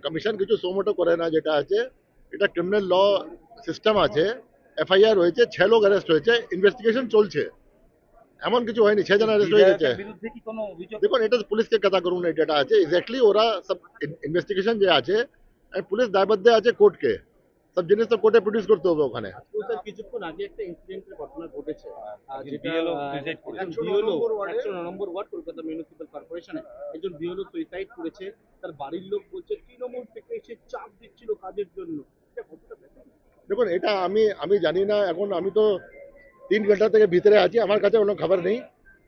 Commission কিছু suo motu করে না, যেটা আছে এটা ক্রিমিনাল ল সিস্টেম আছে, এফআইআর হয়েছে, 6 লোক অ্যারেস্ট হয়েছে, ইনভেস্টিগেশন চলছে, এমন কিছু হয়নি, 6 জন অ্যারেস্ট হয়ে গেছে। বিরুদ্ধে কি কোনো অভিযোগ? দেখুন এটা তো পুলিশকে কথা করুন, যেটা আছে এক্স্যাক্টলি ওরা সব ইনভেস্টিগেশন যে আছে, পুলিশ দায়বদ্ধ আছে কোর্টকে, সব জিনিস তো কোর্টে প্রডিউস করতে হবে ওখানে। আজকেও স্যার কিছুক্ষণ আগে একটা ইনসিডেন্টের ঘটনা ঘটেছে, যেটা বিএলও সুইসাইড করেছে। একজন বিএলও 109 নম্বর ওয়ার্ড কলকাতা মিউনিসিপ্যাল কর্পোরেশনে একজন বিএলও সুইসাইড করেছে। তার বাড়ির লোক বলছে তৃণমূল থেকে এসে চাপ দিচ্ছিল কাজের জন্য। এটা কতটা ব্যাপার? দেখুন এটা আমি আমি জানি না, এখন আমি তো 3 ঘন্টা থেকে ভিতরে আছি, আমার কাছে কোনো খবর নেই,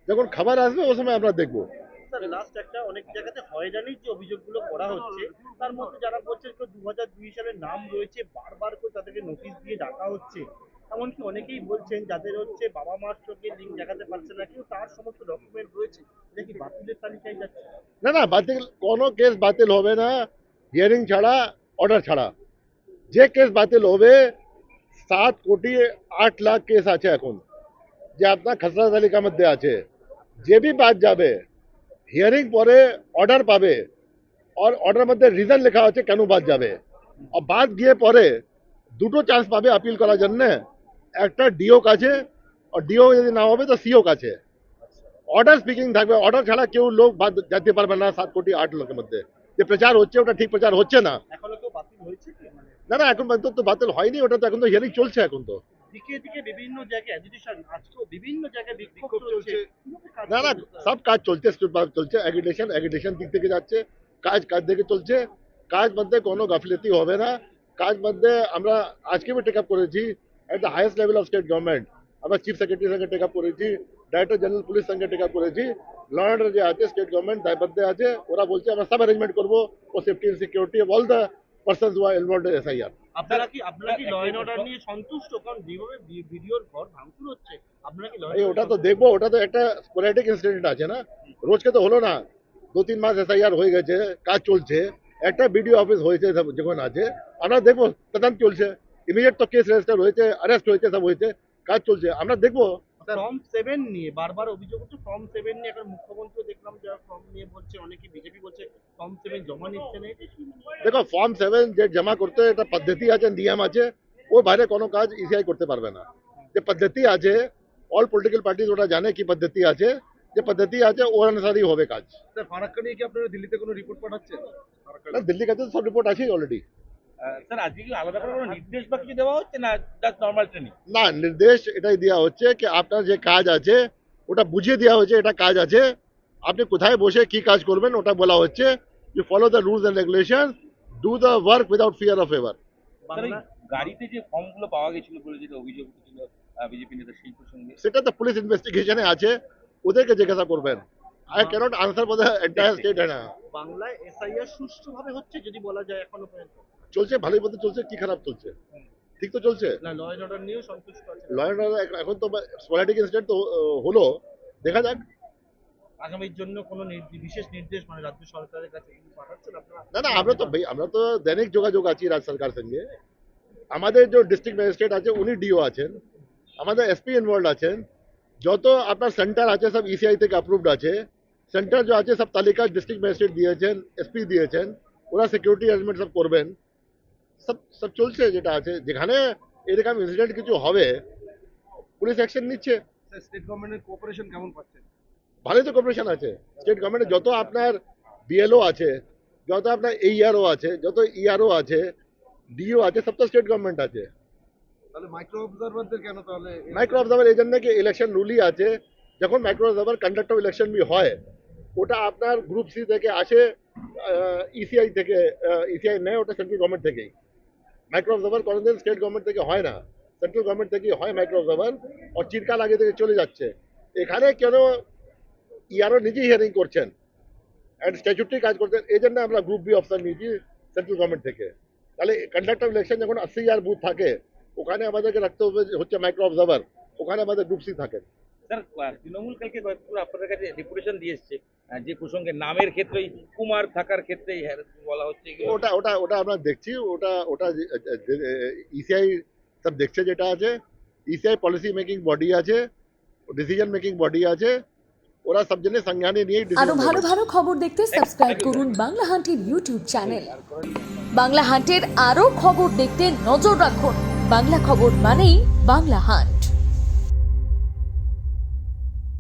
যখন খবর আসবে ওই সময় আমরা দেখবো। স্যার লাস্ট একটা অনেক জায়গাতে হয়রানির যে অভিযোগগুলো করা হচ্ছে, তার মধ্যে যারা বলছেন কেউ 2002 সালের নাম রয়েছে, বারবার করে তাদেরকে নোটিশ দিয়ে ডাকা হচ্ছে। এমনকি অনেকেই বলছেন যাদের হচ্ছে বাবা মার সঙ্গে লিঙ্ক দেখাতে পারছে না, কিন্তু তার সমস্ত ডকুমেন্ট রয়েছে, এটা কি বাতিলের তালিকায় যাচ্ছে? না না, বাতিল কোনো কেস বাতিল হবে না, হিয়ারিং ছাড়া, অর্ডার ছাড়া। যে কেস বাতিল হবে, 7,08,00,000 কেস আছে এখন, যে আপনার খসড়া তালিকার মধ্যে আছে, যে বি বাদ যাবে, হিয়ারিং পরে অর্ডার পাবে, আর অর্ডার মধ্যে রিজন লেখা আছে কেন বাদ যাবে, আর বাদ গিয়ে পরে দুটো চান্স পাবে আপিল করার জন্য, একটা ডিও কাছে, আর ডিও যদি না হবে তো সিও কাছে। অর্ডার স্পিকিং থাকবে, অর্ডার ছাড়া কেউ লোক বাদ যেতে পারবে না 7,08,00,000 মধ্যে। যে প্রচার হচ্ছে ওটা ঠিক প্রচার হচ্ছে না। এখনো কেউ বাতিল হয়েছে কি? মানে না না, এখন পর্যন্ত তো বাতিল হয়নি, ওটা তো এখন তো হিয়ারিং চলছে এখন তো। দিকে দিকে বিভিন্ন জায়গায় এজিটেশন, আজকেও বিভিন্ন জায়গায় বিক্ষোভ চলছে। কিভাবে কাজ না না, করবে স্যার? সব কাজ চলছে, চলছে, এগ্রিডেশন দিক থেকে যাচ্ছে, কাজ দিকে চলছে, কাজ মধ্যে কোনো গাফিলতি হবে না। কাজ মধ্যে আমরা আজকে বি টেক আপ করেছি, at the highest level of state government আমরা চিফ সেক্রেটারি সঙ্গে টেক আপ করেছি, ডাইরেক্টর জেনারেল পুলিশ সঙ্গে টেক আপ করেছি, ল অর্ডার যে আছে স্টেট গভর্নমেন্ট দায়বদ্ধ আছে, ওরা বলছে আমরা সব অ্যারেঞ্জমেন্ট করবো for safety and security of all the persons who are involved in SIR. আপনারা কি ল এন্ড অর্ডার নিয়ে সন্তুষ্ট? কারণ যেভাবে ভিডিওর ঘর ভাঙচুর হচ্ছে, আপনারা কি ল এই ওটা তো দেখবো, ওটা তো একটা স্পোরেডিক ইনসিডেন্ট আছে না, রোজকে তো হলো না, 2-3 মাস এসআইআর হয়ে গেছে, কাজ চলছে, একটা বিডিও অফিস হয়েছে, সব যখন আছে আমরা দেখবো, তদন্ত চলছে, ইমিডিয়েট তো কেস রেজিস্টার হয়েছে, অ্যারেস্ট হয়েছে, সব হয়েছে, কাজ চলছে, আমরা দেখবো। ফর্ম 7 নিয়ে বারবার অভিযোগ হচ্ছে, ফর্ম 7 নিয়ে এখন মুখ্যমন্ত্রী দেখলাম যারা ফর্ম নিয়ে বলছে, অনেকে বিজেপি বলছে ফর্ম 7 জমা নিচ্ছে না, এটা কি মনে হয়? দেখো ফর্ম 7 যে জমা করতে এটা পদ্ধতি আছে, নিয়ম আছে, ও বাইরে কোনো কাজ ইসিআই করতে পারবে না, যে পদ্ধতি আছে, অল পলিটিক্যাল পার্টিজ ওটা জানে কি পদ্ধতি আছে, যে পদ্ধতি আছে ওর অনুসারই হবে কাজ। স্যার ফারাক্কা নিয়ে কি আপনারা দিল্লিতে কোনো রিপোর্ট পাঠাচ্ছেন? না, দিল্লির কাছে তো সব রিপোর্ট আছেই অলরেডি। স্যার আজকে কি আলাদা করে কোনো নির্দেশ বা কিছু দেওয়া হচ্ছে না জাস্ট নর্মাল ট্রেনিং? না, নির্দেশ এটাই দেওয়া হচ্ছে কি আপনার যে কাজ আছে ওটা বুঝিয়ে দেওয়া হচ্ছে, এটা কাজ আছে, আপনি কোথায় বসে কি কাজ করবেন ওটা বলা হচ্ছে, you follow the rules and regulation, do the work without fear of ever. Sir এই বাংলা গাড়িতে যে ফর্মগুলো পাওয়া গেছিল বলে যেটা অভিযোগ উঠেছিল বিজেপি নেতা সেই প্রসঙ্গে, সেটা তো পুলিশ ইনভেস্টিগেশনে আছে, ওদেরকে জিজ্ঞাসা করবেন, I cannot answer for the entire state. না, বাংলায় এসআইআর সুষ্ঠুভাবে হচ্ছে যদি বলা যায় এখনো পর্যন্ত? চলছে, ভালোই মতো চলছে, কি খারাপ চলছে, ঠিক তো চলছে। না ল এন্ড অর্ডার নিয়েও সন্তুষ্ট আছে? ল অ্যান্ড অর্ডার এখন তো স্পোরাডিক ইনসিডেন্ট তো হলো, দেখা যাক। আগামীর জন্য কোনো বিশেষ নির্দেশ মানে রাজ্য সরকারের কাছে কিছু পাঠাচ্ছেন আপনারা? না না, আমরা তো ভাই আমরা তো দৈনিক যোগাযোগ আছি রাজ্য সরকার সঙ্গে, আমাদের যে ডিস্ট্রিক্ট ম্যাজিস্ট্রেট আছে উনি ডিও আছেন, আমাদের এসপি ইনভলভ আছেন, যত আপনার সেন্টার আছে সব ইসিআই থেকে অ্যাপ্রুভড আছে, সেন্টার যে আছে সব তালিকা ডিস্ট্রিক্ট ম্যাজিস্ট্রেট দিয়েছেন, এসপি দিয়েছেন, ওরা সিকিউরিটি অ্যারেঞ্জমেন্ট সব করবেন, সব সব চলছে, যেটা আছে যেখানে এরকম ইনসিডেন্ট কিছু হবে পুলিশ অ্যাকশন নিচ্ছে। স্টেট গভর্নমেন্টের কোঅপারেশন কেমন পাচ্ছেন? ভালোই তো কর্পোরেশন আছে, স্টেট গভর্নমেন্টের যত আপনার বিএলও আছে, যত আপনার এইআরও আছে, যত ইআরও আছে, ডিও আছে, সব তো স্টেট গভর্নমেন্ট আছে। তাহলে মাইক্রো অবজারভারদের কেন তাহলে? মাইক্রো অবজার্ভার এই জন্য কি ইলেকশন রুলই আছে, যখন micro observer conduct of election বি হয়, ওটা আপনার গ্রুপ সি থেকে আসে, ইসিআই থেকে, ইসিআই নেয় ওটা সেন্ট্রাল গভর্নমেন্ট থেকেই। মাইক্রো অবজার্ভার কোনোদিন স্টেট গভর্নমেন্ট থেকে হয় না, সেন্ট্রাল গভর্নমেন্ট থেকেই হয় মাইক্রো অবজার্ভার, আর চিরকাল আগে থেকে চলে যাচ্ছে। এখানে কেন ইয়ারও নিজেই হিয়ারিং করছেন অ্যান্ড স্ট্যাচুটরি কাজ করছেন, এই জন্য আমরা গ্রুপ বি অপশন নিয়েছি সেন্ট্রাল গভর্নমেন্ট থেকে। তাহলে কন্ডাক্ট অফ ইলেকশন যখন 80,000 বুথ থাকে, ওখানে আমাদেরকে রাখতে হবে হচ্ছে মাইক্রো অবজার্ভার, ওখানে আমাদের গ্রুপ সি থাকে। স্যার তৃণমূল কালকে কয়েকবার আপনাদের কাছে ডেপুটেশন দিয়ে এসছে যে প্রসঙ্গে নামের ক্ষেত্রেই কুমার থাকার ক্ষেত্রেই বলা হচ্ছে এগুলো। ওটা ওটা ওটা আমরা দেখছি, ওটা ওটা ইসিআই সব দেখছে, যেটা আছে ইসিআই পলিসি মেকিং বডি আছে, ডিসিশন মেকিং বডি আছে, ওরা সব জন্য সংজ্ঞানে নিয়ে আরো ভালো ভালো খবর দেখতে সাবস্ক্রাইব করুন বাংলা হান্টের ইউটিউব চ্যানেল। বাংলা হান্টের আরো খবর দেখতে নজর রাখুন। বাংলা খবর মানেই বাংলা হান্ট।